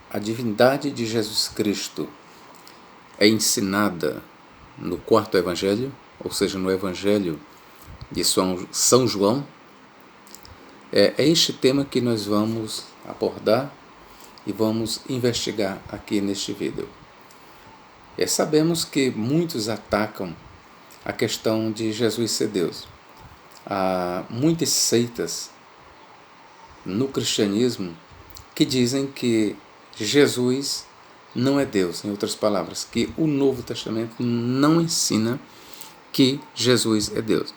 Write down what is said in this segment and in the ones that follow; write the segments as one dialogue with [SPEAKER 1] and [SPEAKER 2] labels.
[SPEAKER 1] A divindade de Jesus Cristo é ensinada no quarto evangelho, ou seja, no evangelho de São João. É este tema que nós vamos abordar e vamos investigar aqui neste vídeo. Sabemos que muitos atacam a questão de Jesus ser Deus. Há muitas seitas no cristianismo que dizem que Jesus não é Deus, em outras palavras, que o Novo Testamento não ensina que Jesus é Deus.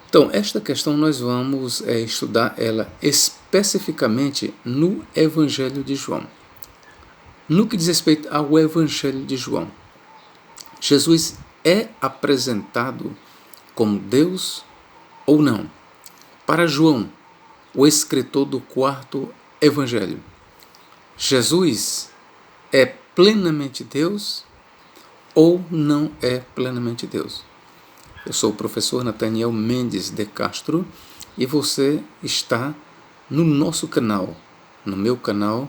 [SPEAKER 1] Então, esta questão nós vamos estudar ela especificamente no Evangelho de João. No que diz respeito ao Evangelho de João, Jesus é apresentado como Deus ou não? Para João, o escritor do quarto Evangelho, Jesus é plenamente Deus ou não é plenamente Deus? Eu sou o professor Nathaniel Mendes de Castro e você está no nosso canal, no meu canal,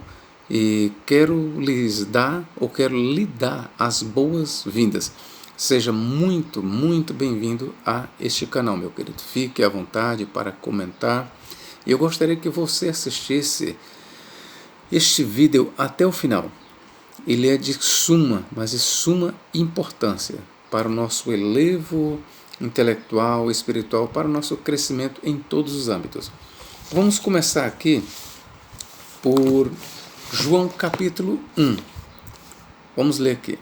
[SPEAKER 1] e quero lhe dar as boas-vindas. Seja muito, muito bem-vindo a este canal, meu querido. Fique à vontade para comentar. Eu gostaria que você assistisse este vídeo até o final. Ele é de suma importância para o nosso elevo intelectual, espiritual, para o nosso crescimento em todos os âmbitos. Vamos começar aqui por João capítulo 1. Vamos ler aqui.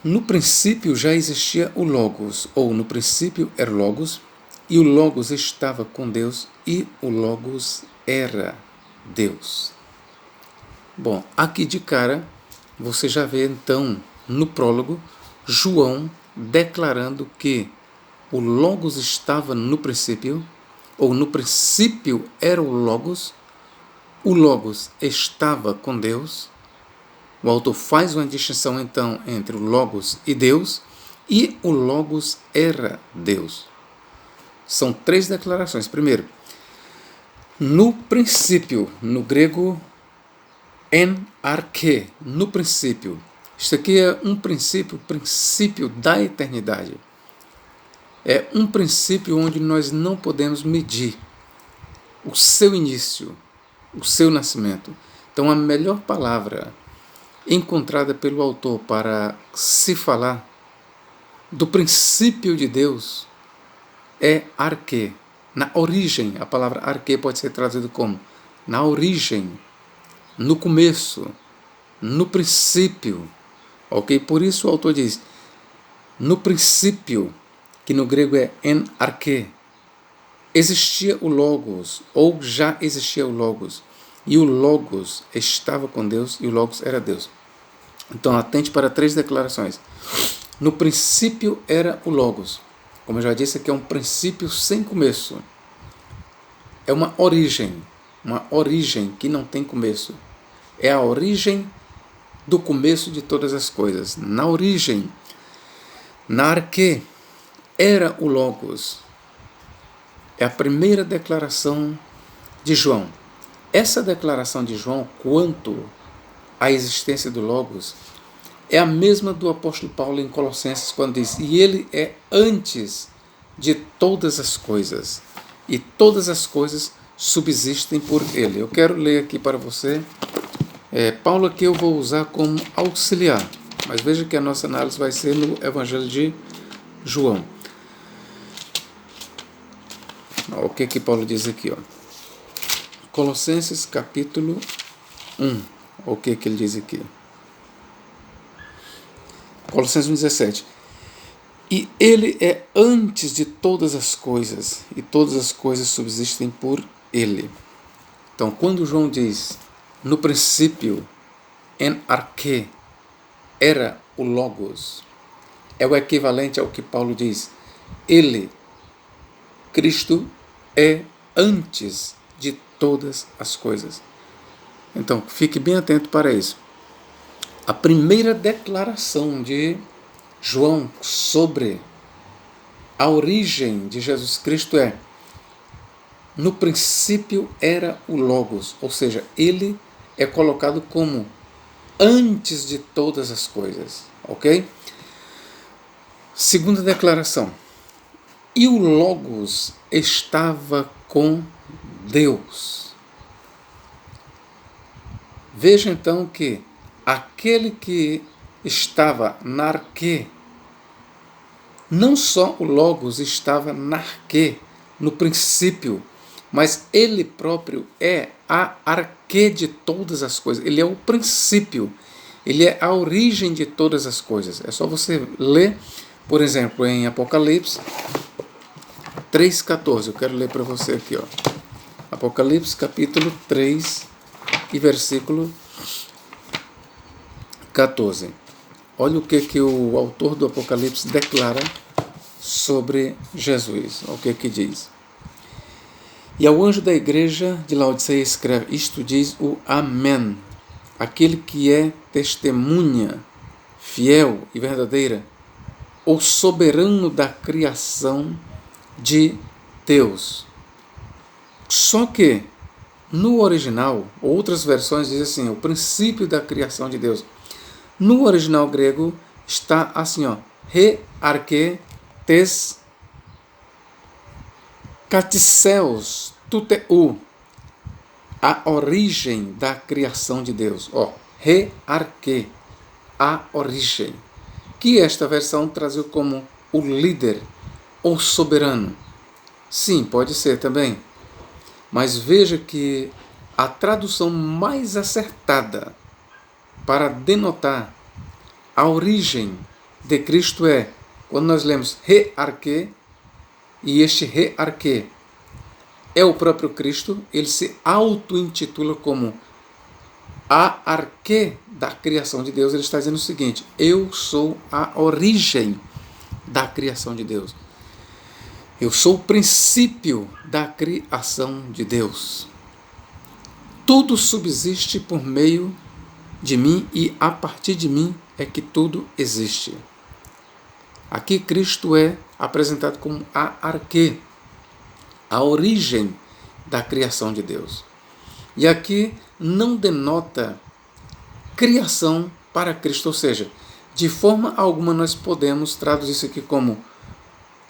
[SPEAKER 1] No princípio já existia o Logos, ou no princípio era o Logos, e o Logos estava com Deus, e o Logos era Deus. Bom, aqui de cara, você já vê então, no prólogo, João declarando que o Logos estava no princípio, ou no princípio era o Logos estava com Deus. O autor faz uma distinção então entre o Logos e Deus, e o Logos era Deus. São três declarações. Primeiro, no princípio, no grego en arche, no princípio. Isto aqui é um princípio da eternidade. É um princípio onde nós não podemos medir o seu início, o seu nascimento. Então, a melhor palavra encontrada pelo autor para se falar do princípio de Deus é arche. Na origem, a palavra arche pode ser traduzida como na origem, no começo, no princípio. Ok? Por isso o autor diz, no princípio, que no grego é en arche, existia o Logos, ou já existia o Logos, e o Logos estava com Deus, e o Logos era Deus. Então, atente para três declarações. No princípio era o Logos. Como eu já disse, aqui é um princípio sem começo. É uma origem que não tem começo. É a origem do começo de todas as coisas. Na origem, na arche, era o Logos. É a primeira declaração de João. Essa declaração de João quanto à existência do Logos é a mesma do apóstolo Paulo em Colossenses, quando diz, e ele é antes de todas as coisas, e todas as coisas subsistem por ele. Eu quero ler aqui para você. Paulo aqui eu vou usar como auxiliar, mas veja que a nossa análise vai ser no Evangelho de João. O que Paulo diz aqui? Colossenses capítulo 1. O que ele diz aqui? Colossenses 1,17. E ele é antes de todas as coisas, e todas as coisas subsistem por ele. Então, quando João diz, no princípio, en arche, era o Logos, é o equivalente ao que Paulo diz, ele, Cristo, é antes de todas as coisas. Então, fique bem atento para isso. A primeira declaração de João sobre a origem de Jesus Cristo é: no princípio era o Logos, ou seja, ele é colocado como antes de todas as coisas, ok? Segunda declaração. E o Logos estava com Deus. Veja então que aquele que estava na arquê, não só o Logos estava na arquê, no princípio, mas ele próprio é a arquê de todas as coisas. Ele é o princípio, ele é a origem de todas as coisas. É só você ler, por exemplo, em Apocalipse 3,14. Eu quero ler para você aqui, ó. Apocalipse capítulo 3 e versículo 14. Olha o que o autor do Apocalipse declara sobre Jesus. O que diz? E ao anjo da igreja de Laodiceia escreve, isto diz o Amém, aquele que é testemunha, fiel e verdadeira, o soberano da criação de Deus. Só que, no original, outras versões dizem assim, o princípio da criação de Deus. No original grego está assim, ó, re arche tes katiseos tuteu, a origem da criação de Deus. Ó, re arche, a origem. Que esta versão traduz como o líder, ou soberano. Sim, pode ser também. Mas veja que a tradução mais acertada para denotar a origem de Cristo é, quando nós lemos re arche, e este re arche é o próprio Cristo, ele se auto-intitula como a arquê da criação de Deus. Ele está dizendo o seguinte, eu sou a origem da criação de Deus. Eu sou o princípio da criação de Deus. Tudo subsiste por meio de mim e a partir de mim é que tudo existe. Aqui Cristo é apresentado como a arquê, a origem da criação de Deus. E aqui não denota criação para Cristo, ou seja, de forma alguma nós podemos traduzir isso aqui como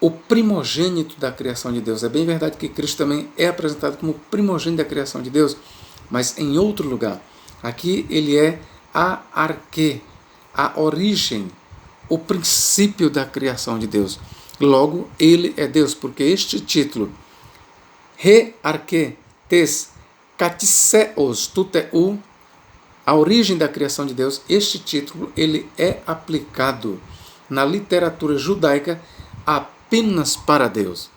[SPEAKER 1] o primogênito da criação de Deus. É bem verdade que Cristo também é apresentado como primogênito da criação de Deus, mas em outro lugar. Aqui ele é a arquê, a origem, o princípio da criação de Deus. Logo, ele é Deus, porque este título, re arche tes katiseos tuteu, a origem da criação de Deus, este título ele é aplicado na literatura judaica apenas para Deus.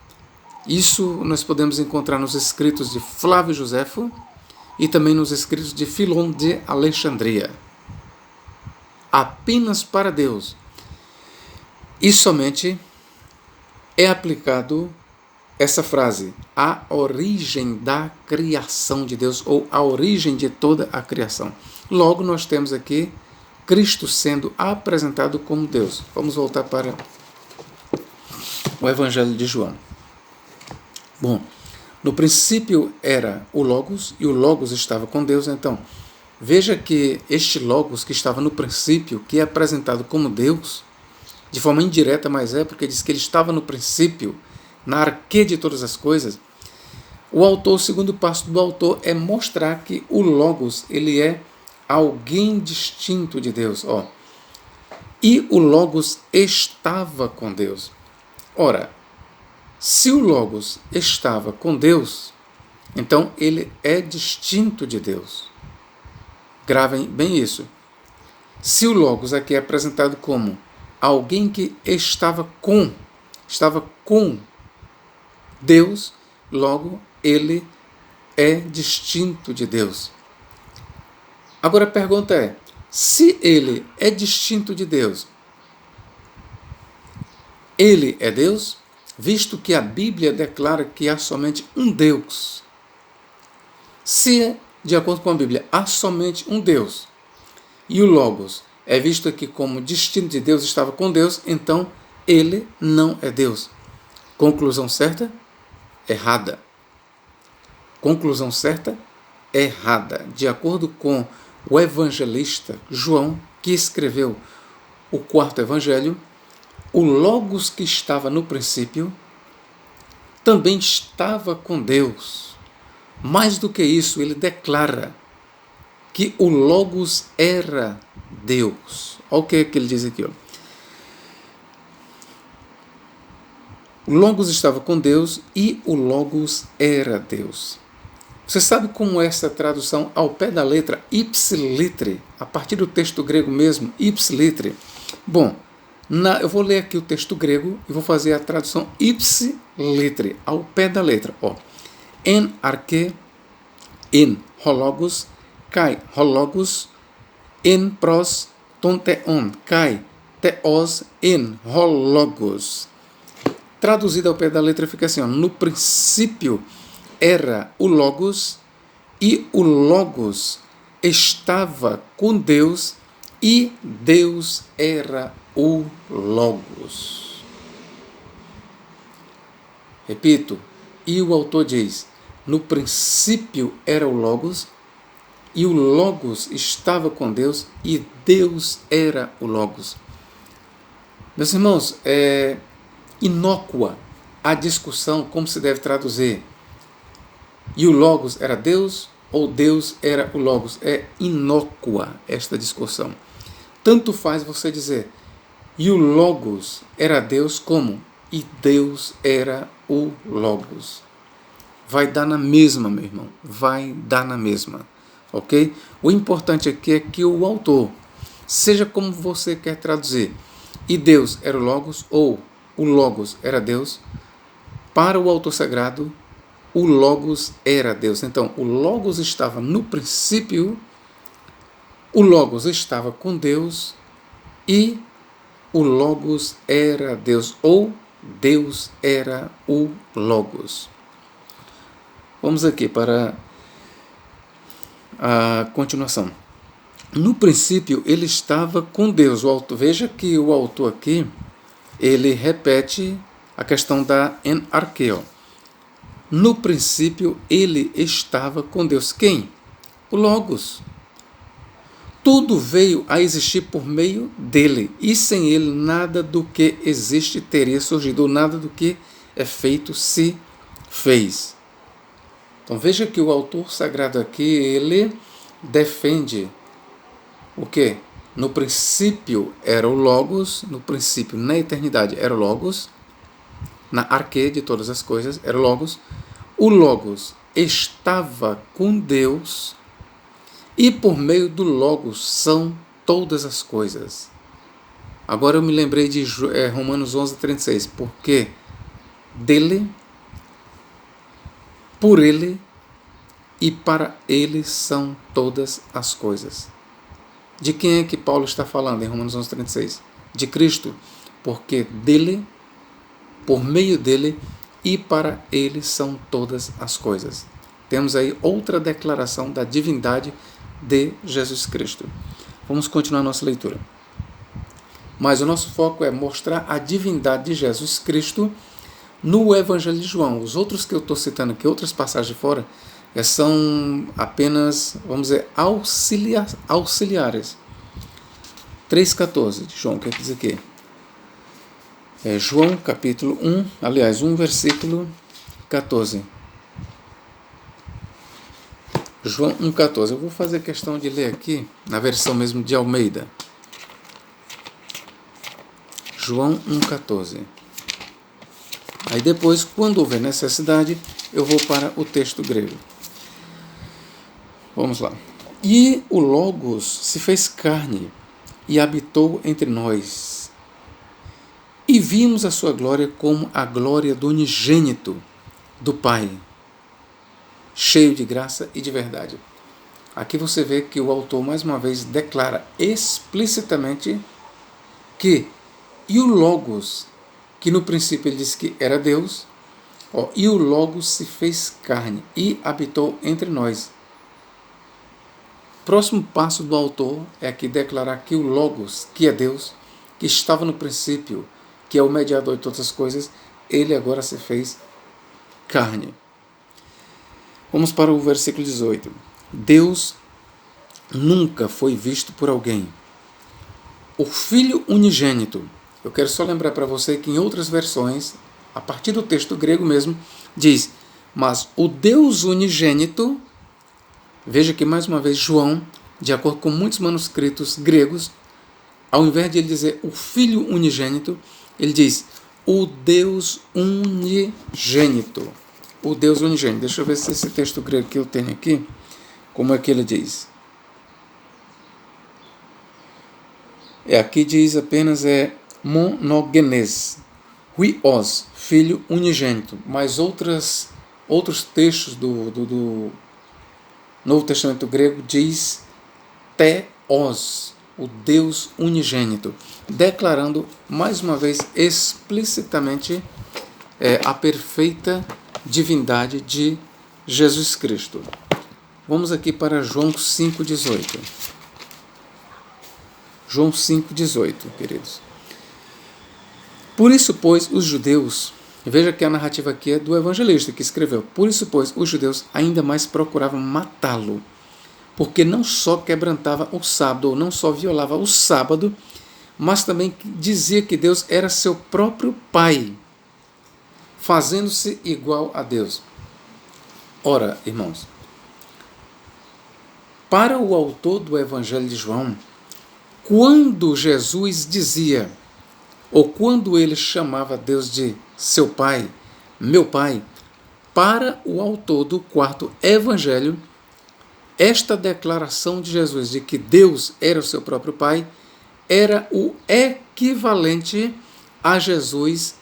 [SPEAKER 1] Isso nós podemos encontrar nos escritos de Flávio Joséfo e também nos escritos de Filon de Alexandria. Apenas para Deus. E somente é aplicado essa frase, a origem da criação de Deus, ou a origem de toda a criação. Logo, nós temos aqui Cristo sendo apresentado como Deus. Vamos voltar para o Evangelho de João. Bom, no princípio era o Logos, e o Logos estava com Deus. Então, veja que este Logos que estava no princípio, que é apresentado como Deus, de forma indireta, mas é porque diz que ele estava no princípio, na arquê de todas as coisas. O autor, o segundo passo do autor é mostrar que o Logos, ele é alguém distinto de Deus. Ó. E o Logos estava com Deus. Ora, se o Logos estava com Deus, então ele é distinto de Deus. Gravem bem isso. Se o Logos aqui é apresentado como alguém que estava com Deus, logo ele é distinto de Deus. Agora a pergunta é, se ele é distinto de Deus, ele é Deus? Visto que a Bíblia declara que há somente um Deus. Se, de acordo com a Bíblia, há somente um Deus, e o Logos é visto aqui como distinto de Deus, estava com Deus, então ele não é Deus. Conclusão certa? Errada. Conclusão certa? errada. De acordo com o evangelista João, que escreveu o quarto evangelho, o Logos que estava no princípio também estava com Deus. Mais do que isso, ele declara que o Logos era Deus. Olha o que ele diz aqui. Ó. O Logos estava com Deus e o Logos era Deus. Você sabe como essa tradução ao pé da letra, ipsilitre, a partir do texto grego mesmo, ipsilitre? Bom, eu vou ler aqui o texto grego e vou fazer a tradução ipsilitre, ao pé da letra. Ó. En arche, en hologos, kai hologos, en pros ton theon, kai theos en hologos. Traduzido ao pé da letra fica assim, ó, no princípio era o Logos e o Logos estava com Deus e Deus era o Logos. Repito, e o autor diz, no princípio era o Logos e o Logos estava com Deus e Deus era o Logos. Meus irmãos, é inócua a discussão como se deve traduzir. E o Logos era Deus ou Deus era o Logos? É inócua esta discussão. Tanto faz você dizer e o Logos era Deus como e Deus era o Logos. Vai dar na mesma, meu irmão. Vai dar na mesma. Ok? O importante aqui é que o autor, seja como você quer traduzir, e Deus era o Logos ou o Logos era Deus, para o autor sagrado, o Logos era Deus. Então, o Logos estava no princípio, o Logos estava com Deus e o Logos era Deus, ou Deus era o Logos. Vamos aqui para a continuação. No princípio, ele estava com Deus. Veja que o autor aqui, ele repete a questão da en archeo. No princípio, ele estava com Deus. Quem? O Logos. Tudo veio a existir por meio dele, e sem ele nada do que existe teria surgido, nada do que é feito se fez. Então veja que o autor sagrado aqui, ele defende o quê? No princípio era o Logos, no princípio, na eternidade, era o Logos, na arque de todas as coisas, era o Logos. O Logos estava com Deus e por meio do Logos são todas as coisas. Agora eu me lembrei de Romanos 11:36, porque dele, por ele e para ele são todas as coisas. De quem é que Paulo está falando em Romanos 11:36? De Cristo, porque dele, por meio dele e para ele são todas as coisas. Temos aí outra declaração da divindade de Jesus Cristo. Vamos continuar nossa leitura. Mas o nosso foco é mostrar a divindade de Jesus Cristo no Evangelho de João. Os outros que eu estou citando aqui, outras passagens de fora, são apenas, vamos dizer, auxiliares. 3,14 de João, quer dizer que João capítulo 1, aliás, 1 versículo 14. João 1,14. Eu vou fazer questão de ler aqui na versão mesmo de Almeida. João 1,14. Aí depois, quando houver necessidade, eu vou para o texto grego. Vamos lá. E o Logos se fez carne e habitou entre nós. E vimos a sua glória como a glória do unigênito do Pai, cheio de graça e de verdade. Aqui você vê que o autor, mais uma vez, declara explicitamente que e o Logos, que no princípio ele disse que era Deus, e o Logos se fez carne e habitou entre nós. Próximo passo do autor é aqui declarar que o Logos, que é Deus, que estava no princípio, que é o mediador de todas as coisas, ele agora se fez carne. Vamos para o versículo 18. Deus nunca foi visto por alguém. O Filho unigênito. Eu quero só lembrar para você que em outras versões, a partir do texto grego mesmo, diz: mas o Deus unigênito. Veja que mais uma vez João, de acordo com muitos manuscritos gregos, ao invés de ele dizer o Filho unigênito, ele diz o Deus unigênito. O Deus unigênito. Deixa eu ver se esse texto grego que eu tenho aqui, como é que ele diz. Aqui diz apenas monogenes, huios, Filho unigênito. Mas outros textos do Novo Testamento grego diz theos, o Deus unigênito, declarando mais uma vez explicitamente a perfeita divindade de Jesus Cristo. Vamos aqui para João 5,18. João 5,18, queridos. Por isso, pois, os judeus... Veja que a narrativa aqui é do evangelista que escreveu. Por isso, pois, os judeus ainda mais procuravam matá-lo, porque não só quebrantava o sábado, ou não só violava o sábado, mas também dizia que Deus era seu próprio Pai, fazendo-se igual a Deus. Ora, irmãos, para o autor do Evangelho de João, quando Jesus dizia, ou quando ele chamava Deus de seu Pai, meu Pai, para o autor do quarto Evangelho, esta declaração de Jesus de que Deus era o seu próprio Pai era o equivalente a Jesus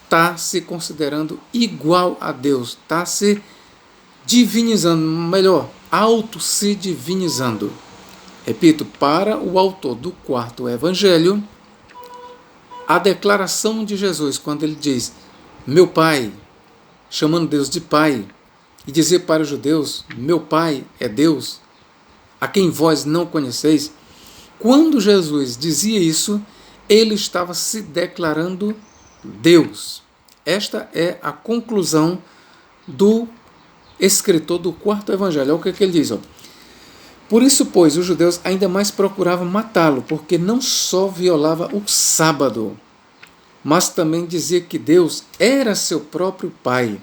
[SPEAKER 1] estar se considerando igual a Deus, estar se divinizando, melhor, auto-se divinizando. Repito, para o autor do quarto Evangelho, a declaração de Jesus, quando ele diz, meu Pai, chamando Deus de Pai, e dizer para os judeus, meu Pai é Deus, a quem vós não conheceis, quando Jesus dizia isso, ele estava se declarando Deus. Esta é a conclusão do escritor do quarto Evangelho. Olha o que ele diz, ó. Por isso, pois, os judeus ainda mais procuravam matá-lo, porque não só violava o sábado, mas também dizia que Deus era seu próprio Pai,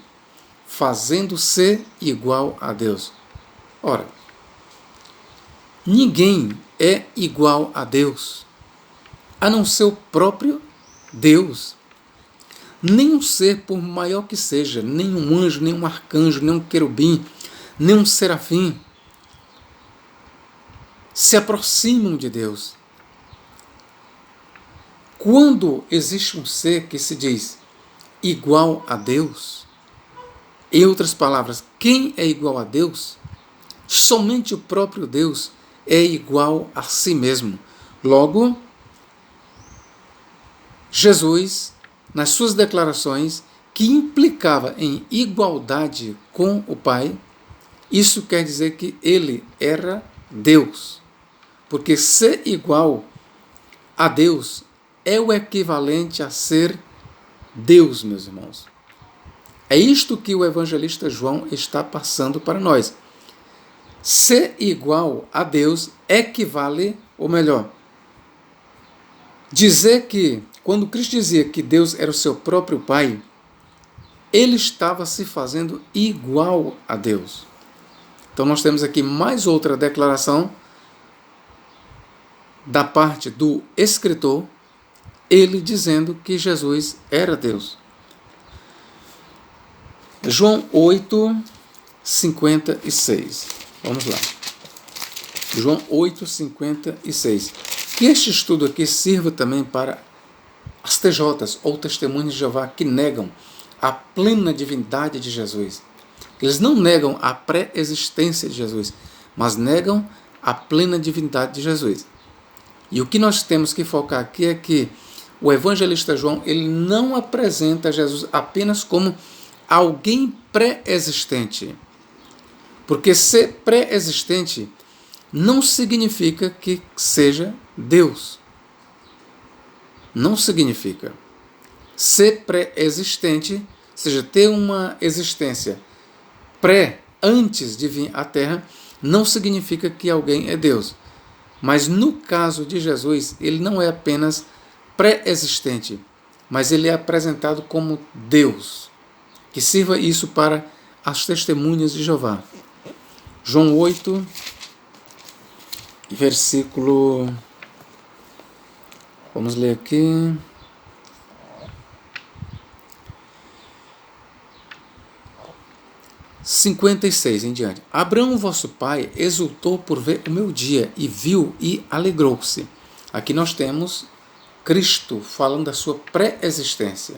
[SPEAKER 1] fazendo-se igual a Deus. Ora, ninguém é igual a Deus, a não ser o próprio Deus. Nenhum ser, por maior que seja, nenhum anjo, nenhum arcanjo, nenhum querubim, nenhum serafim, se aproximam de Deus. Quando existe um ser que se diz igual a Deus, em outras palavras, quem é igual a Deus? Somente o próprio Deus é igual a si mesmo. Logo, Jesus, nas suas declarações, que implicava em igualdade com o Pai, isso quer dizer que ele era Deus. Porque ser igual a Deus é o equivalente a ser Deus, meus irmãos. É isto que o evangelista João está passando para nós. Ser igual a Deus equivale, ou melhor, dizer que, quando Cristo dizia que Deus era o seu próprio Pai, ele estava se fazendo igual a Deus. Então nós temos aqui mais outra declaração da parte do escritor, ele dizendo que Jesus era Deus. João 8, 56. Vamos lá. João 8, 56. Que este estudo aqui sirva também para as TJs, ou Testemunhas de Jeová, que negam a plena divindade de Jesus. Eles não negam a pré-existência de Jesus, mas negam a plena divindade de Jesus. E o que nós temos que focar aqui é que o evangelista João, ele não apresenta Jesus apenas como alguém pré-existente. Porque ser pré-existente não significa que seja Deus. Não significa. Ser pré-existente, ou seja, ter uma existência antes de vir à Terra, não significa que alguém é Deus. Mas no caso de Jesus, ele não é apenas pré-existente, mas ele é apresentado como Deus. Que sirva isso para as testemunhas de Jeová. João 8, versículo... Vamos ler aqui. (56) em diante. Abraão, vosso pai, exultou por ver o meu dia, e viu e alegrou-se. Aqui nós temos Cristo falando da sua pré-existência.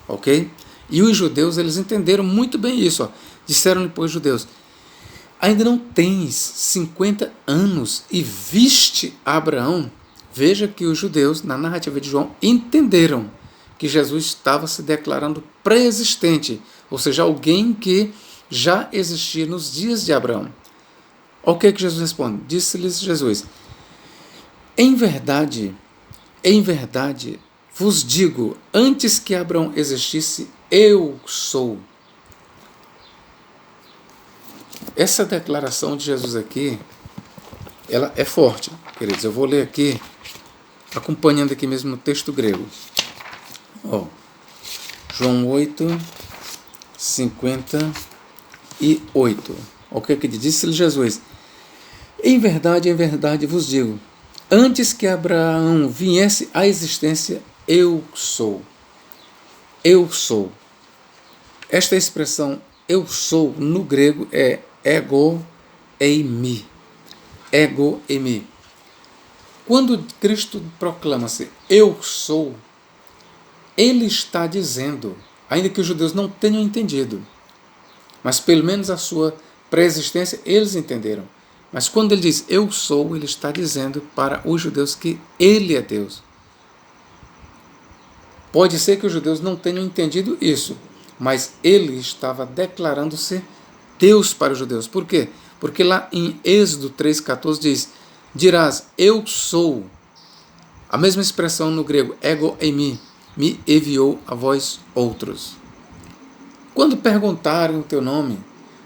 [SPEAKER 1] Ok? E os judeus, eles entenderam muito bem isso. Disseram-lhe, pois, judeus, ainda não tens 50 anos e viste Abraão? Veja que os judeus, na narrativa de João, entenderam que Jesus estava se declarando pré-existente, ou seja, alguém que já existia nos dias de Abraão. O que Jesus responde? Disse-lhes Jesus, em verdade, vos digo, antes que Abraão existisse, eu sou. Essa declaração de Jesus aqui, ela é forte, queridos. Eu vou ler aqui, acompanhando aqui mesmo no texto grego. João 8, 58. O que diz? Disse-lhe Jesus, em verdade vos digo, antes que Abraão viesse à existência, eu sou. Eu sou. Esta expressão eu sou no grego é ego eimi. Ego eimi. Quando Cristo proclama-se eu sou, ele está dizendo, ainda que os judeus não tenham entendido, mas pelo menos a sua pré-existência eles entenderam. Mas quando ele diz eu sou, ele está dizendo para os judeus que ele é Deus. Pode ser que os judeus não tenham entendido isso, mas ele estava declarando-se Deus para os judeus. Por quê? Porque lá em Êxodo 3,14 diz, dirás, eu sou. A mesma expressão no grego, ego eimi, me enviou a vós outros. Quando perguntarem o teu nome,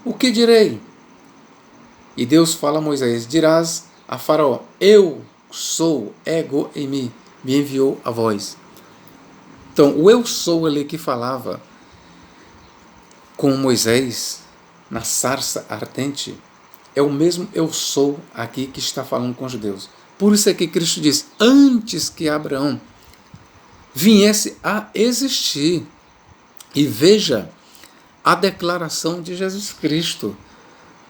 [SPEAKER 1] o que direi? E Deus fala a Moisés, dirás a Faraó, eu sou, ego eimi, me enviou a vós. Então, o eu sou ali que falava com Moisés na sarça ardente, é o mesmo eu sou aqui que está falando com os judeus. Por isso é que Cristo diz, antes que Abraão viesse a existir. E veja a declaração de Jesus Cristo.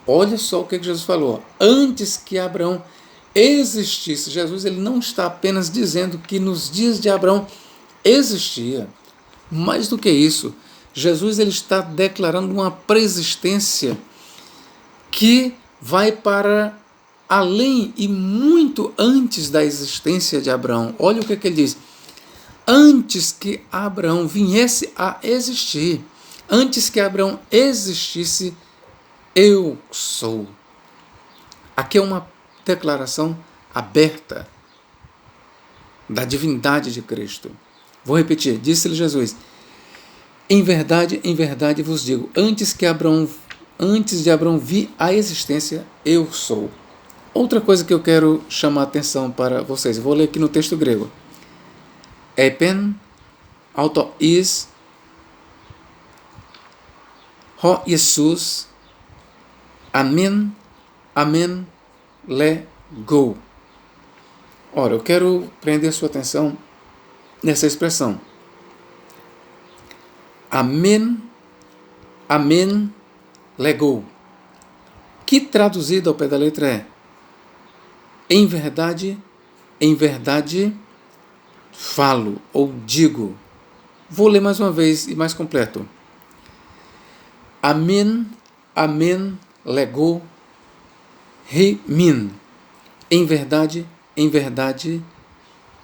[SPEAKER 1] Olha só o que Jesus falou. Antes que Abraão existisse, Jesus ele não está apenas dizendo que nos dias de Abraão existia. Mais do que isso, Jesus ele está declarando uma preexistência que vai para além e muito antes da existência de Abraão. Olha o que ele diz. Antes que Abraão viesse a existir, antes que Abraão existisse, eu sou. Aqui é uma declaração aberta da divindade de Cristo. Vou repetir, disse-lhe Jesus, em verdade vos digo, antes de Abraão vir à existência, eu sou. Outra coisa que eu quero chamar a atenção para vocês, vou ler aqui no texto grego. Epen, auto is, ho Jesus, amen, lego. Ora, eu quero prender sua atenção nessa expressão. Amen, lego. Que traduzido ao pé da letra é em verdade, falo ou digo. Vou ler mais uma vez e mais completo. Amen, lego, rimin. Em verdade,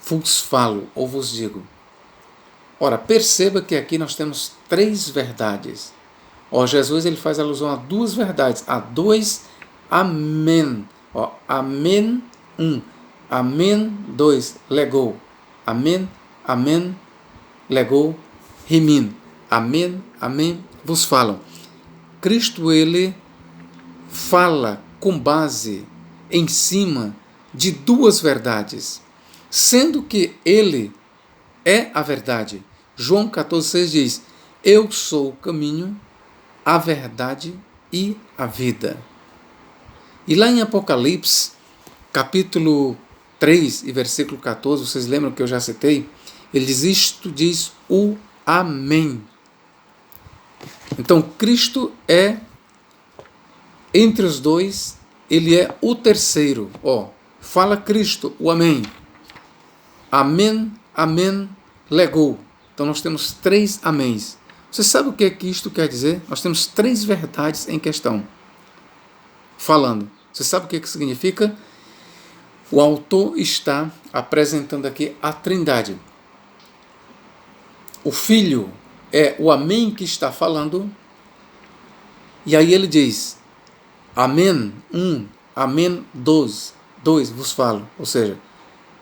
[SPEAKER 1] vos falo ou vos digo. Ora, perceba que aqui nós temos 3 verdades. Jesus ele faz alusão a 2 verdades, a 2 amém. Amém, 1. Amém, 2. Lego. Amém, lego, rimin. Amém, vos falam. Cristo ele fala com base em cima de duas verdades, sendo que ele é a verdade. João 14,6 diz: eu sou o caminho, a verdade e a vida. E lá em Apocalipse, capítulo 3 e versículo 14, vocês lembram que eu já citei? Ele diz: isto diz o Amém. Então, Cristo é, entre os dois, ele é o terceiro. Fala Cristo, o Amém. Amém, Amém, legou. Então, nós temos 3 améns. Você sabe o que é que isto quer dizer? Nós temos 3 verdades em questão. Falando. Você sabe o que significa? O autor está apresentando aqui a Trindade. O Filho é o Amém que está falando. E aí ele diz: Amém, Amém, dois vos falo. Ou seja,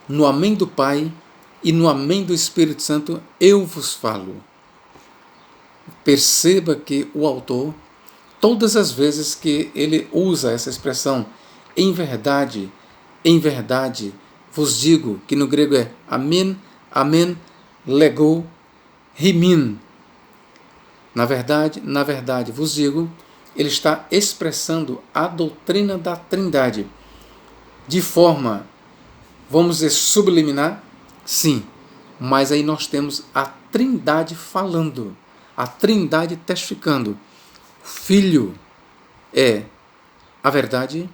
[SPEAKER 1] no Amém do Pai e no Amém do Espírito Santo eu vos falo. Perceba que o autor, todas as vezes que ele usa essa expressão, em verdade, vos digo, que no grego é Amém, Amém, legou, rimin. Na verdade, vos digo, ele está expressando a doutrina da Trindade de forma, vamos dizer, subliminar? Sim, mas aí nós temos a Trindade falando, a Trindade testificando. O Filho é a verdade,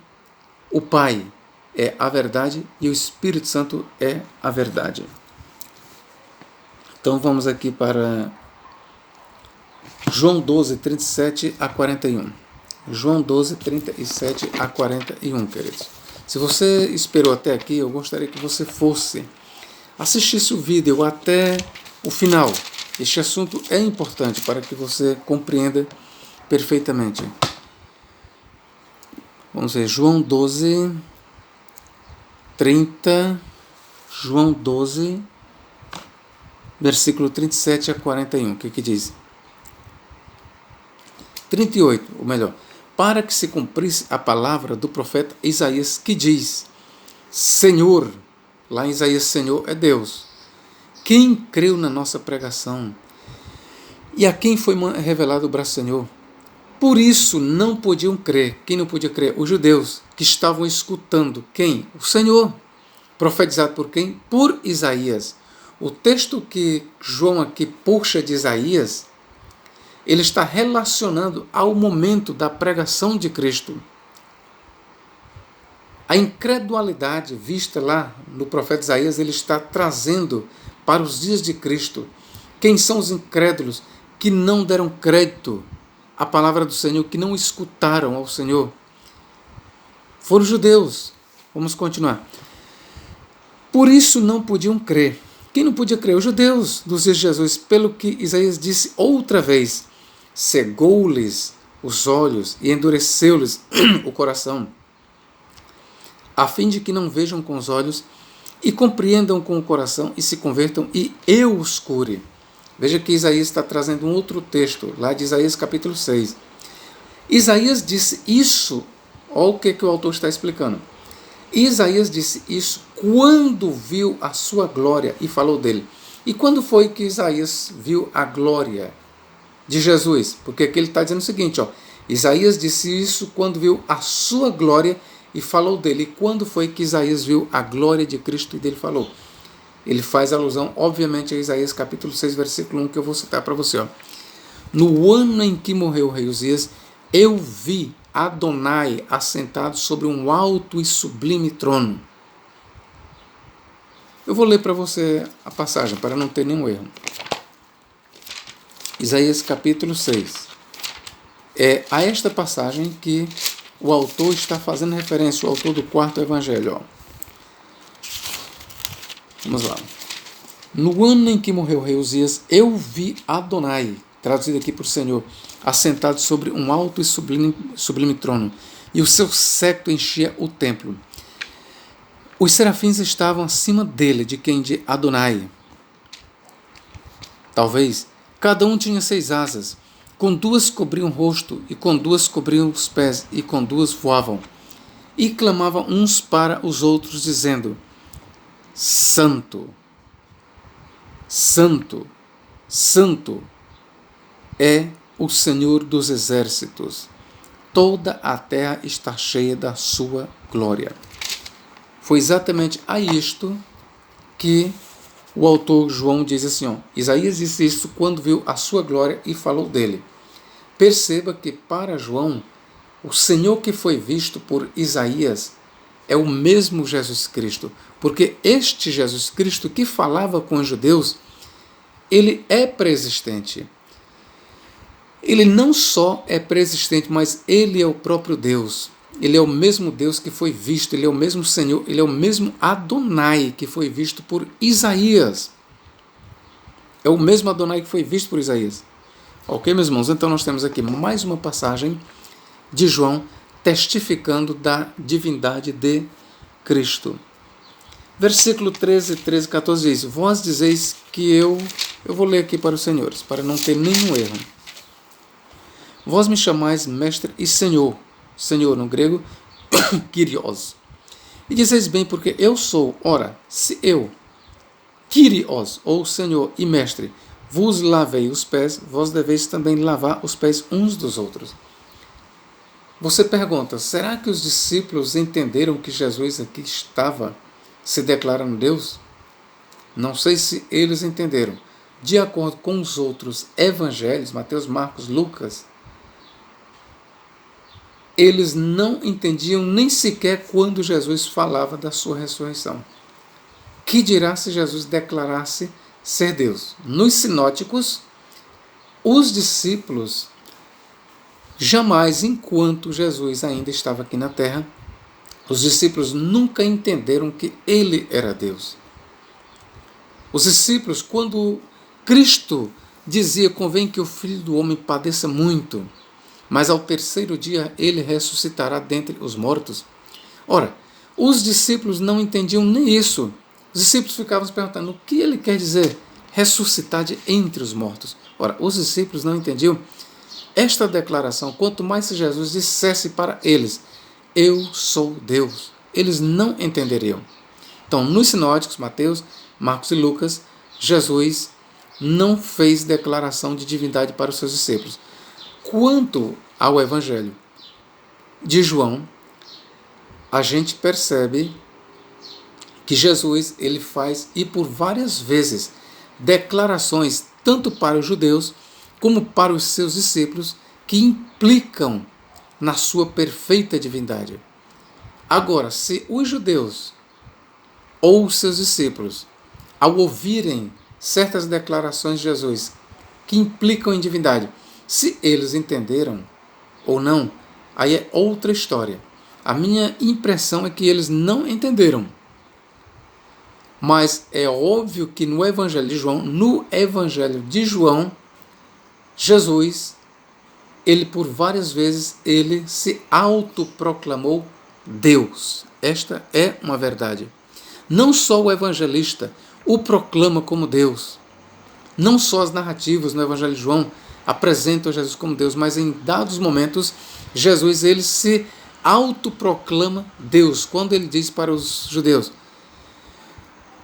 [SPEAKER 1] o Pai é a verdade e o Espírito Santo é a verdade. Então vamos aqui para João 12, 37 a 41. João 12, 37 a 41, queridos. Se você esperou até aqui, eu gostaria que você fosse, assistisse o vídeo até o final. Este assunto é importante para que você compreenda perfeitamente. Vamos ver, João 12, 30, João 12, versículo 37 a 41. O que diz? 38, ou melhor, para que se cumprisse a palavra do profeta Isaías, que diz: Senhor, lá em Isaías, Senhor é Deus, quem creu na nossa pregação e a quem foi revelado o braço do Senhor? Por isso não podiam crer. Quem não podia crer? Os judeus, que estavam escutando quem? O Senhor, profetizado por quem? Por Isaías. O texto que João aqui puxa de Isaías, ele está relacionando ao momento da pregação de Cristo. A incredulidade vista lá no profeta Isaías, ele está trazendo para os dias de Cristo. Quem são os incrédulos que não deram crédito à palavra do Senhor, que não escutaram ao Senhor? Foram os judeus. Vamos continuar. Por isso não podiam crer. Quem não podia crer? Os judeus dos dias de Jesus, pelo que Isaías disse outra vez: cegou-lhes os olhos e endureceu-lhes o coração, a fim de que não vejam com os olhos e compreendam com o coração e se convertam e eu os cure. Veja que Isaías está trazendo um outro texto, lá de Isaías capítulo 6. Isaías disse isso, olha o que o autor está explicando. Isaías disse isso quando viu a sua glória e falou dele. E quando foi que Isaías viu a glória de Jesus? Porque aqui ele está dizendo o seguinte, Isaías disse isso quando viu a sua glória e falou dele. E quando foi que Isaías viu a glória de Cristo e dele falou? Ele faz alusão, obviamente, a Isaías capítulo 6, versículo 1, que eu vou citar para você. No ano em que morreu o rei Uzias, eu vi Adonai assentado sobre um alto e sublime trono. Eu vou ler para você a passagem, para não ter nenhum erro. Isaías capítulo 6. É a esta passagem que o autor está fazendo referência, o autor do 4º evangelho. Vamos lá. No ano em que morreu o rei Uzias, eu vi Adonai, traduzido aqui por Senhor, assentado sobre um alto e sublime trono, e o seu séquito enchia o templo. Os serafins estavam acima dele, de quem? De Adonai. Talvez. Cada um tinha 6 asas, com 2 cobriam o rosto, e com 2 cobriam os pés, e com 2 voavam. e clamavam uns para os outros, dizendo: Santo, Santo, Santo é o Senhor dos exércitos. Toda a terra está cheia da sua glória. Foi exatamente a isto que o autor João diz assim, ó, Isaías disse isso quando viu a sua glória e falou dele. Perceba que para João, o Senhor que foi visto por Isaías é o mesmo Jesus Cristo, porque este Jesus Cristo que falava com os judeus, ele é preexistente. Ele não só é preexistente, mas ele é o próprio Deus. Ele é o mesmo Deus que foi visto, ele é o mesmo Senhor, ele é o mesmo Adonai que foi visto por Isaías. É o mesmo Adonai que foi visto por Isaías. Ok, meus irmãos? Então nós temos aqui mais uma passagem de João testificando da divindade de Cristo. Versículo 13, 14 diz: Vós dizeis que eu vou ler aqui para os senhores, para não ter nenhum erro. Vós me chamais mestre e senhor, senhor no grego, Kyrios. E dizeis bem, porque eu sou. Ora, se eu, Kyrios, ou senhor e mestre, vos lavei os pés, vós deveis também lavar os pés uns dos outros. Você pergunta, será que os discípulos entenderam que Jesus aqui estava se declarando Deus? Não sei se eles entenderam. De acordo com os outros evangelhos, Mateus, Marcos, Lucas, eles não entendiam nem sequer quando Jesus falava da sua ressurreição. Que dirá se Jesus declarasse ser Deus? Nos sinóticos, os discípulos jamais, enquanto Jesus ainda estava aqui na terra, os discípulos nunca entenderam que ele era Deus. Os discípulos, quando Cristo dizia: convém que o Filho do Homem padeça muito, mas ao terceiro dia ele ressuscitará dentre os mortos. Ora, os discípulos não entendiam nem isso. Os discípulos ficavam se perguntando: o que ele quer dizer ressuscitar de entre os mortos? Ora, os discípulos não entendiam esta declaração, quanto mais se Jesus dissesse para eles: eu sou Deus, eles não entenderiam. Então, nos sinóticos, Mateus, Marcos e Lucas, Jesus não fez declaração de divindade para os seus discípulos. Quanto ao Evangelho de João, a gente percebe que Jesus ele faz, e por várias vezes, declarações tanto para os judeus como para os seus discípulos que implicam na sua perfeita divindade. Agora, se os judeus ou os seus discípulos, ao ouvirem certas declarações de Jesus que implicam em divindade, se eles entenderam ou não, aí é outra história. A minha impressão é que eles não entenderam. Mas é óbvio que no Evangelho de João, Jesus, ele por várias vezes, ele se autoproclamou Deus. Esta é uma verdade. Não só o evangelista o proclama como Deus. Não só as narrativas no Evangelho de João apresentam Jesus como Deus, mas em dados momentos, Jesus ele se autoproclama Deus. Quando ele diz para os judeus: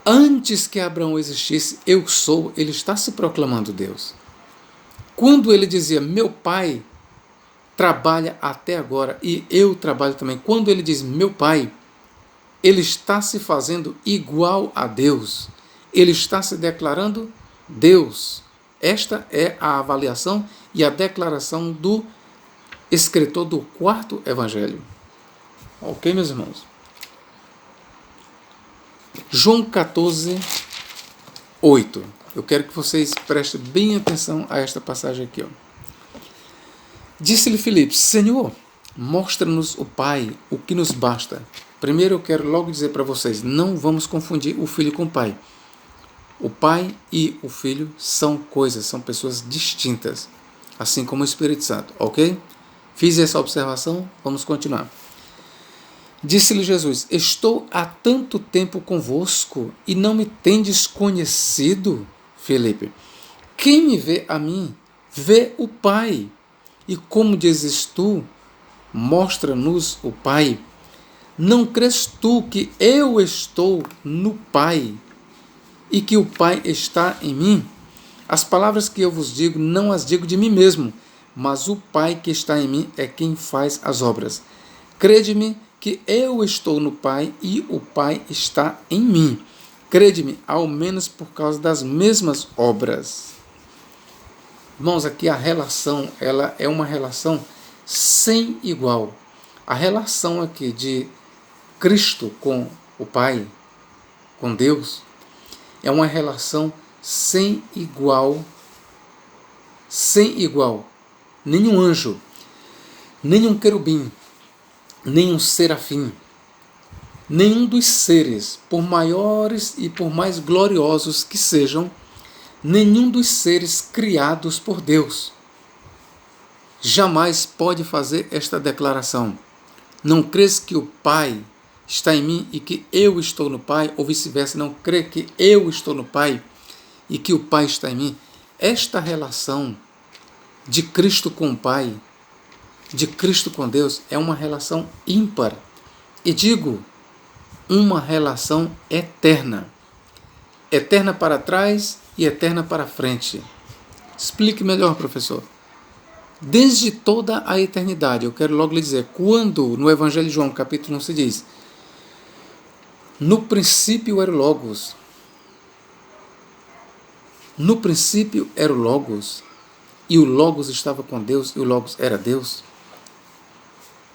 [SPEAKER 1] antes que Abraão existisse, eu sou, ele está se proclamando Deus. Quando ele dizia: meu pai trabalha até agora e eu trabalho também. Quando ele diz meu pai, ele está se fazendo igual a Deus. Ele está se declarando Deus. Esta é a avaliação e a declaração do escritor do quarto evangelho. Ok, meus irmãos? João 14, 8. Eu quero que vocês prestem bem atenção a esta passagem aqui. Disse-lhe Filipe: Senhor, mostra-nos o Pai, o que nos basta. Primeiro eu quero logo dizer para vocês, não vamos confundir o Filho com o Pai. O Pai e o Filho são coisas, são pessoas distintas, assim como o Espírito Santo, ok? Fiz essa observação, vamos continuar. Disse-lhe Jesus: estou há tanto tempo convosco e não me tendes conhecido, Filipe. Quem me vê a mim, vê o Pai. E como dizes tu, mostra-nos o Pai. Não crês tu que eu estou no Pai e que o Pai está em mim? As palavras que eu vos digo, não as digo de mim mesmo, mas o Pai que está em mim é quem faz as obras. Crede-me que eu estou no Pai e o Pai está em mim. Crede-me, ao menos por causa das mesmas obras. Irmãos, aqui a relação, ela é uma relação sem igual. A relação aqui de Cristo com o Pai, com Deus, é uma relação sem igual. Sem igual. Nenhum anjo, nenhum querubim, nenhum serafim, nenhum dos seres, por maiores e por mais gloriosos que sejam, nenhum dos seres criados por Deus jamais pode fazer esta declaração. Não crês que o Pai está em mim e que eu estou no Pai, ou vice-versa, não crê que eu estou no Pai e que o Pai está em mim? Esta relação de Cristo com o Pai, de Cristo com Deus, é uma relação ímpar. E digo, uma relação eterna. Eterna para trás e eterna para frente. Explique melhor, professor. Desde toda a eternidade, eu quero logo lhe dizer, quando no Evangelho de João, capítulo 1, se diz: no princípio era o Logos. No princípio era o Logos, e o Logos estava com Deus, e o Logos era Deus.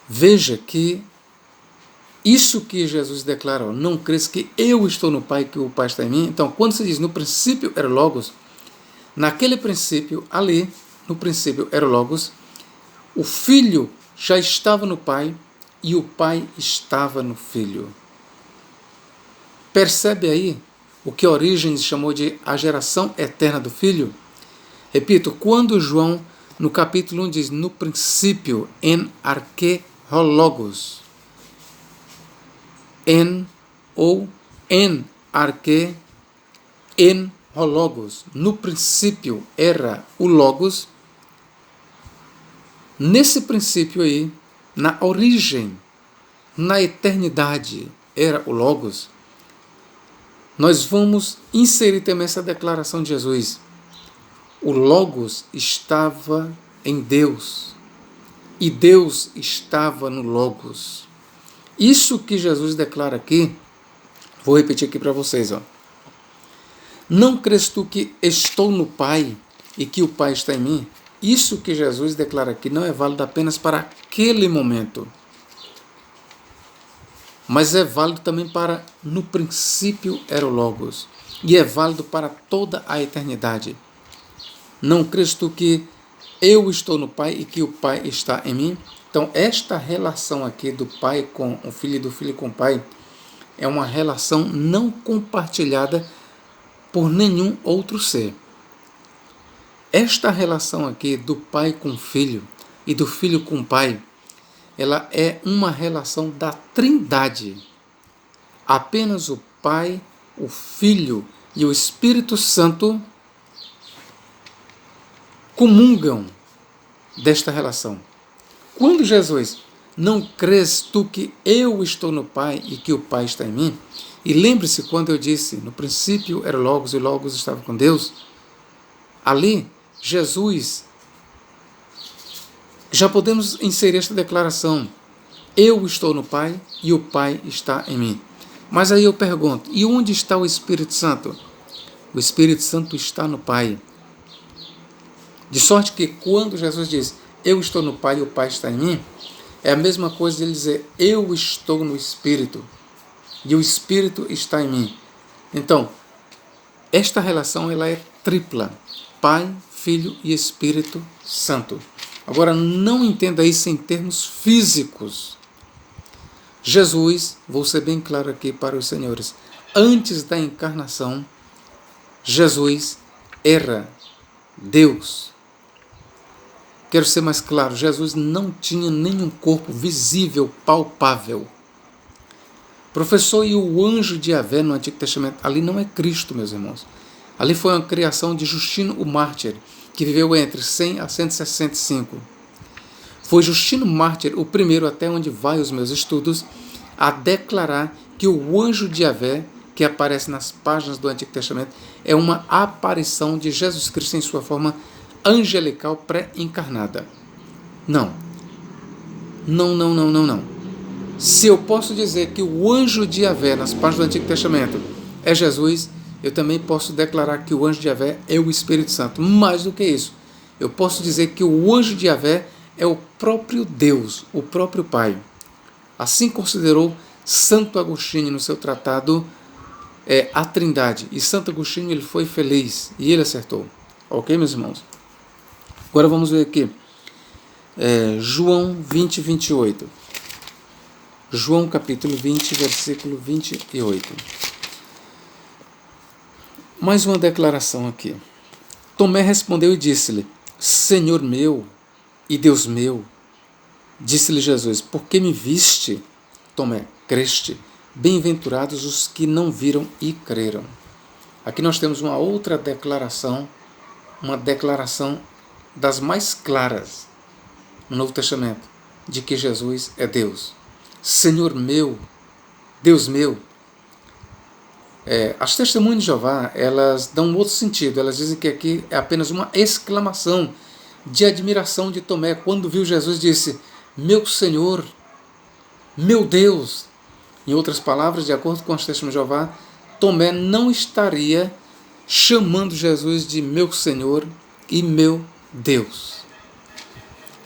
[SPEAKER 1] Veja que isso que Jesus declara, não crês que eu estou no Pai, que o Pai está em mim? Então, quando se diz no princípio era o Logos, naquele princípio, ali, no princípio era o Logos, o Filho já estava no Pai e o Pai estava no Filho. Percebe aí o que Orígenes chamou de a geração eterna do Filho? Repito, quando João, no capítulo 1, diz no princípio, en arche ho logos, en ou en arche en ho logos, no princípio era o Logos, nesse princípio aí, na origem, na eternidade, era o Logos. Nós vamos inserir também essa declaração de Jesus. O Logos estava em Deus e Deus estava no Logos. Isso que Jesus declara aqui, vou repetir aqui para vocês. Não crês tu que estou no Pai e que o Pai está em mim? Isso que Jesus declara aqui não é válido apenas para aquele momento, mas é válido também para no princípio era o Logos, e é válido para toda a eternidade. Não crês tu que eu estou no Pai e que o Pai está em mim? Então, esta relação aqui do Pai com o Filho e do Filho com o Pai é uma relação não compartilhada por nenhum outro ser. Esta relação aqui do Pai com o Filho e do Filho com o Pai, ela é uma relação da Trindade. Apenas o Pai, o Filho e o Espírito Santo comungam desta relação. Quando Jesus, não crês tu que eu estou no Pai e que o Pai está em mim? E lembre-se quando eu disse, no princípio era o Logos e o Logos estava com Deus. Ali, Jesus, já podemos inserir esta declaração. Eu estou no Pai e o Pai está em mim. Mas aí eu pergunto, e onde está o Espírito Santo? O Espírito Santo está no Pai. De sorte que quando Jesus diz, eu estou no Pai e o Pai está em mim, é a mesma coisa de ele dizer, eu estou no Espírito e o Espírito está em mim. Então, esta relação ela é tripla, Pai, Filho e Espírito Santo. Agora, não entenda isso em termos físicos. Jesus, vou ser bem claro aqui para os senhores, antes da encarnação, Jesus era Deus. Quero ser mais claro, Jesus não tinha nenhum corpo visível, palpável. Professor, e o anjo de Yahvé no Antigo Testamento? Ali não é Cristo, meus irmãos. Ali foi uma criação de Justino o Mártir, que viveu entre 100 a 165. Foi Justino Mártir, o primeiro, até onde vai os meus estudos, a declarar que o anjo de Yahvé, que aparece nas páginas do Antigo Testamento, é uma aparição de Jesus Cristo em sua forma angelical pré-encarnada. Não. Não. Se eu posso dizer que o anjo de Yahvé nas páginas do Antigo Testamento é Jesus, eu também posso declarar que o anjo de Yahvé é o Espírito Santo. Mais do que isso, eu posso dizer que o anjo de Yahvé é o próprio Deus, o próprio Pai. Assim considerou Santo Agostinho no seu tratado A Trindade. E Santo Agostinho ele foi feliz e ele acertou. Ok, meus irmãos? Agora vamos ver aqui. João 20, 28. João capítulo 20, versículo 28. Mais uma declaração aqui. Tomé respondeu e disse-lhe: Senhor meu e Deus meu. Disse-lhe Jesus: Por que me viste, Tomé? Creste? Bem-aventurados os que não viram e creram. Aqui nós temos uma outra declaração, uma declaração das mais claras no Novo Testamento, de que Jesus é Deus. Senhor meu, Deus meu. As testemunhas de Jeová, elas dão um outro sentido. Elas dizem que aqui é apenas uma exclamação de admiração de Tomé. Quando viu Jesus, disse: meu Senhor, meu Deus. Em outras palavras, de acordo com as testemunhas de Jeová, Tomé não estaria chamando Jesus de meu Senhor e meu Deus.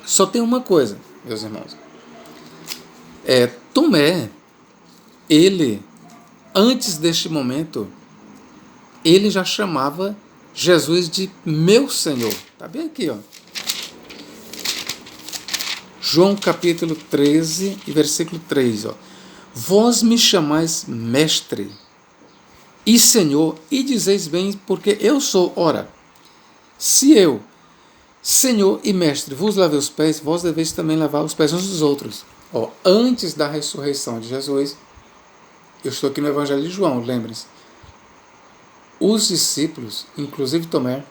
[SPEAKER 1] Só tem uma coisa, meus irmãos. Tomé, ele, antes deste momento, ele já chamava Jesus de meu Senhor. Está bem aqui, ó. João capítulo 13 e versículo 3. Ó. Vós me chamais mestre e Senhor, e dizeis bem, porque eu sou. Ora, se eu, Senhor e mestre, vos lavei os pés, vós deveis também lavar os pés uns dos outros. Ó, antes da ressurreição de Jesus, eu estou aqui no Evangelho de João, lembrem-se. Os discípulos, inclusive Tomé,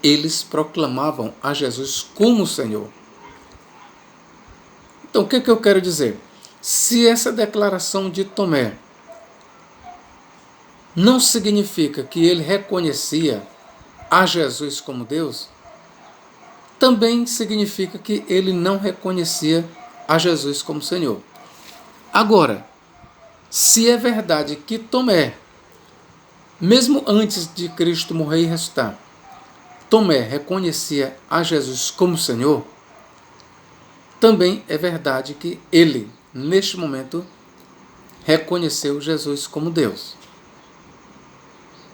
[SPEAKER 1] eles proclamavam a Jesus como Senhor. Então, o que eu quero dizer? Se essa declaração de Tomé não significa que ele reconhecia a Jesus como Deus, também significa que ele não reconhecia a Jesus como Senhor. Agora, se é verdade que Tomé, mesmo antes de Cristo morrer e ressuscitar, Tomé reconhecia a Jesus como Senhor, também é verdade que ele, neste momento, reconheceu Jesus como Deus.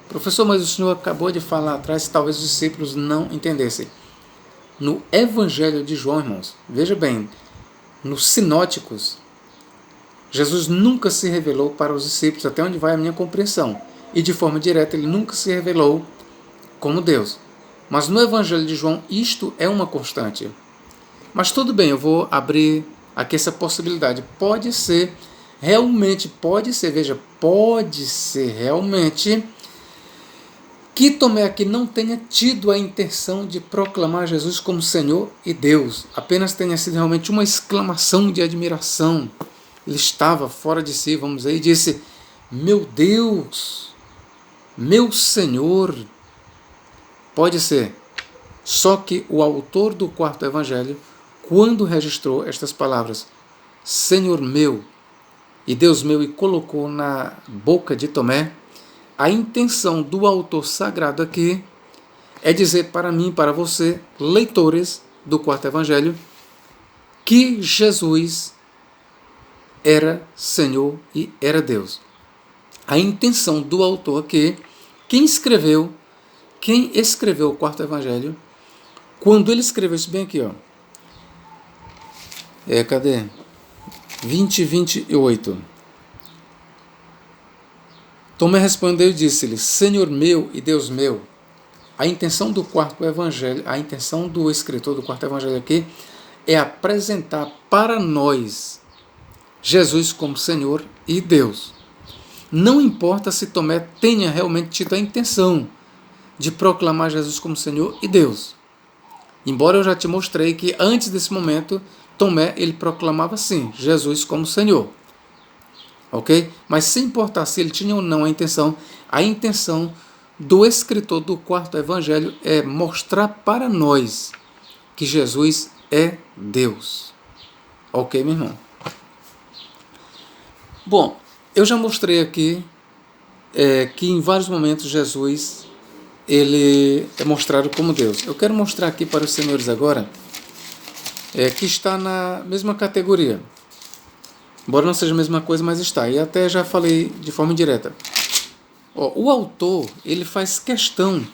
[SPEAKER 1] Professor, mas o senhor acabou de falar atrás, talvez os discípulos não entendessem. No Evangelho de João, irmãos, veja bem, nos sinóticos, Jesus nunca se revelou para os discípulos, até onde vai a minha compreensão. E de forma direta, ele nunca se revelou como Deus. Mas no Evangelho de João, isto é uma constante. Mas tudo bem, eu vou abrir aqui essa possibilidade. Pode ser realmente que Tomé aqui não tenha tido a intenção de proclamar Jesus como Senhor e Deus. Apenas tenha sido realmente uma exclamação de admiração. Ele estava fora de si, vamos dizer, e disse: meu Deus, meu Senhor. Pode ser. Só que o autor do quarto evangelho, quando registrou estas palavras, Senhor meu e Deus meu, e colocou na boca de Tomé, a intenção do autor sagrado aqui é dizer para mim, para você, leitores do quarto evangelho, que Jesus era Senhor e era Deus. A intenção do autor aqui, quem escreveu o quarto evangelho, quando ele escreveu isso bem aqui, ó. Cadê? 20, 28. Tomé respondeu e disse-lhe: Senhor meu e Deus meu. A intenção do quarto evangelho, a intenção do escritor do quarto evangelho aqui é apresentar para nós Jesus como Senhor e Deus. Não importa se Tomé tenha realmente tido a intenção de proclamar Jesus como Senhor e Deus. Embora eu já te mostrei que antes desse momento, Tomé ele proclamava sim Jesus como Senhor. ok? Mas sem importar se ele tinha ou não a intenção do escritor do quarto evangelho é mostrar para nós que Jesus é Deus. Ok, meu irmão? Bom, eu já mostrei aqui que em vários momentos Jesus ele é mostrado como Deus. Eu quero mostrar aqui para os senhores agora que está na mesma categoria. Embora não seja a mesma coisa, mas está. E até já falei de forma indireta. O autor ele faz questão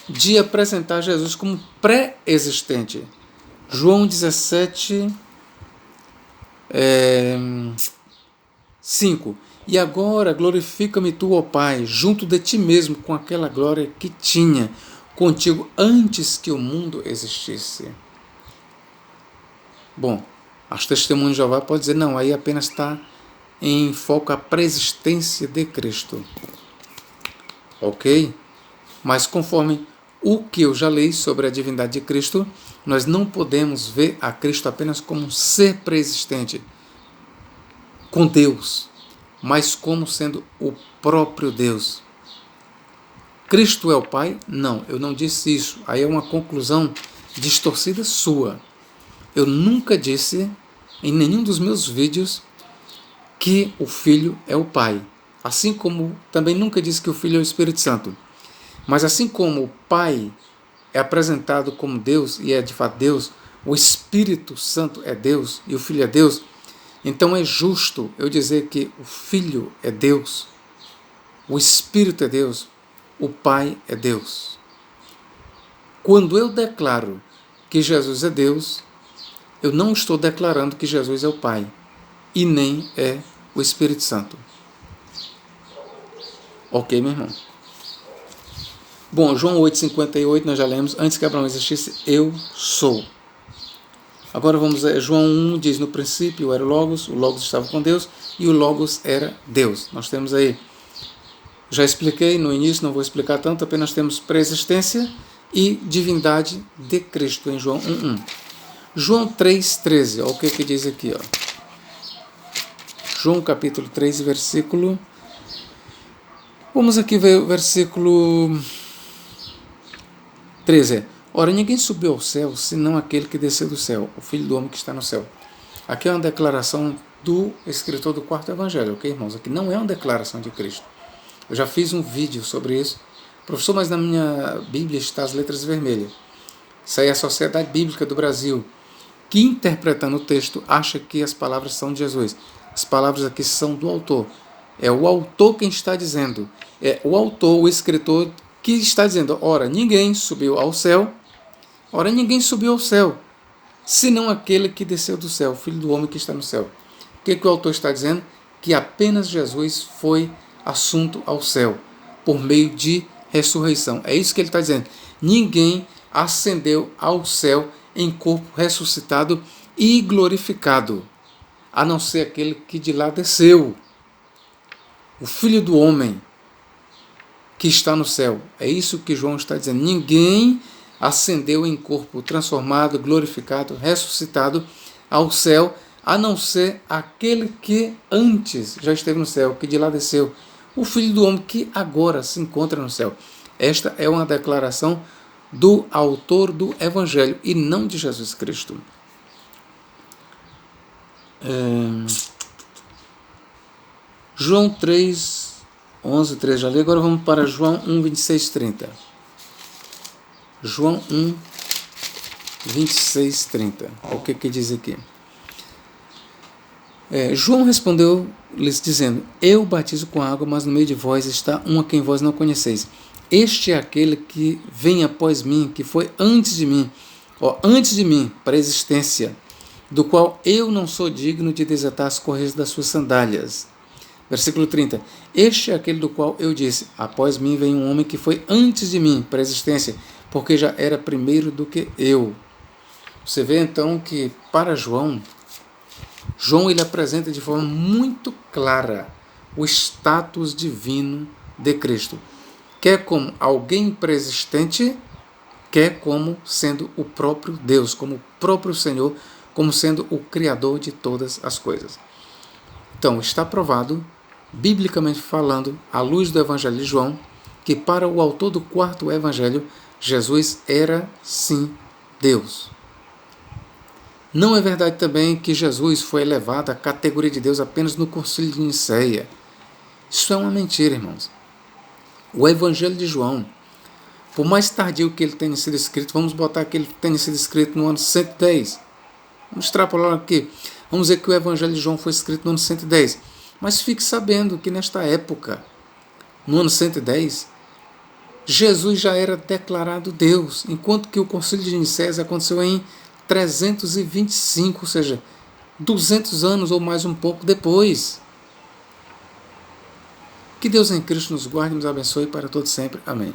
[SPEAKER 1] de apresentar Jesus como pré-existente. João 17, 5. E agora glorifica-me tu, ó Pai, junto de ti mesmo, com aquela glória que tinha contigo antes que o mundo existisse. Bom, as testemunhas de Jeová podem dizer, não, aí apenas está em foco a pré-existência de Cristo. Ok? Mas conforme o que eu já li sobre a divindade de Cristo, nós não podemos ver a Cristo apenas como um ser pré-existente com Deus, mas como sendo o próprio Deus. Cristo é o Pai? Não, eu não disse isso. Aí é uma conclusão distorcida sua. Eu nunca disse em nenhum dos meus vídeos que o Filho é o Pai. Assim como também nunca disse que o Filho é o Espírito Santo. Mas assim como o Pai é apresentado como Deus, e é de fato Deus, o Espírito Santo é Deus e o Filho é Deus, então é justo eu dizer que o Filho é Deus, o Espírito é Deus, o Pai é Deus. Quando eu declaro que Jesus é Deus, eu não estou declarando que Jesus é o Pai e nem é o Espírito Santo. Ok, meu irmão? Bom, João 8,58 nós já lemos, antes que Abraão existisse, eu sou. Agora vamos a João 1, diz, no princípio era o Logos estava com Deus e o Logos era Deus. Nós temos aí, já expliquei no início, não vou explicar tanto, apenas temos pré-existência e divindade de Cristo em João 1,1. João 3,13, olha o que diz aqui. Ó. João capítulo 3, versículo... Vamos aqui ver o versículo 13. Ora, ninguém subiu ao céu, senão aquele que desceu do céu, o Filho do Homem que está no céu. Aqui é uma declaração do escritor do quarto evangelho, ok, irmãos? Aqui não é uma declaração de Cristo. Eu já fiz um vídeo sobre isso. Professor, mas na minha Bíblia está as letras vermelhas. Isso aí é a Sociedade Bíblica do Brasil, que interpretando o texto acha que as palavras são de Jesus. As palavras aqui são do autor. É o autor quem está dizendo. É o autor, o escritor, que está dizendo, ora, ninguém subiu ao céu, senão aquele que desceu do céu, o Filho do Homem que está no céu. O que o autor está dizendo? Que apenas Jesus foi assunto ao céu, por meio de ressurreição. É isso que ele está dizendo. Ninguém ascendeu ao céu em corpo ressuscitado e glorificado, a não ser aquele que de lá desceu, o Filho do Homem que está no céu. É isso que João está dizendo. Ninguém ascendeu em corpo transformado, glorificado, ressuscitado ao céu, a não ser aquele que antes já esteve no céu, que de lá desceu, o Filho do Homem que agora se encontra no céu. Esta é uma declaração do autor do Evangelho e não de Jesus Cristo. João 3, 11, 13 já li. Agora vamos para João 1, 26, 30. João 1, 26, 30. O que diz aqui? João respondeu-lhes dizendo, eu batizo com água, mas no meio de vós está um a quem vós não conheceis. Este é aquele que vem após mim, que foi antes de mim, para a existência, do qual eu não sou digno de desatar as correias das suas sandálias. Versículo 30. Este é aquele do qual eu disse, após mim vem um homem que foi antes de mim, para a existência, porque já era primeiro do que eu. Você vê então que para João ele apresenta de forma muito clara o status divino de Cristo. Quer como alguém pré-existente, quer como sendo o próprio Deus, como o próprio Senhor, como sendo o Criador de todas as coisas. Então, está provado biblicamente falando, à luz do Evangelho de João, que para o autor do quarto Evangelho, Jesus era sim Deus. Não é verdade também que Jesus foi elevado à categoria de Deus apenas no Concílio de Nicéia. Isso é uma mentira, irmãos. O Evangelho de João, por mais tardio que ele tenha sido escrito, vamos botar que ele tenha sido escrito no ano 110. Vamos extrapolar aqui. Vamos dizer que o Evangelho de João foi escrito no ano 110. Mas fique sabendo que nesta época, no ano 110, Jesus já era declarado Deus, enquanto que o Concílio de Nicéia aconteceu em 325, ou seja, 200 anos ou mais um pouco depois. Que Deus em Cristo nos guarde e nos abençoe para todo sempre. Amém.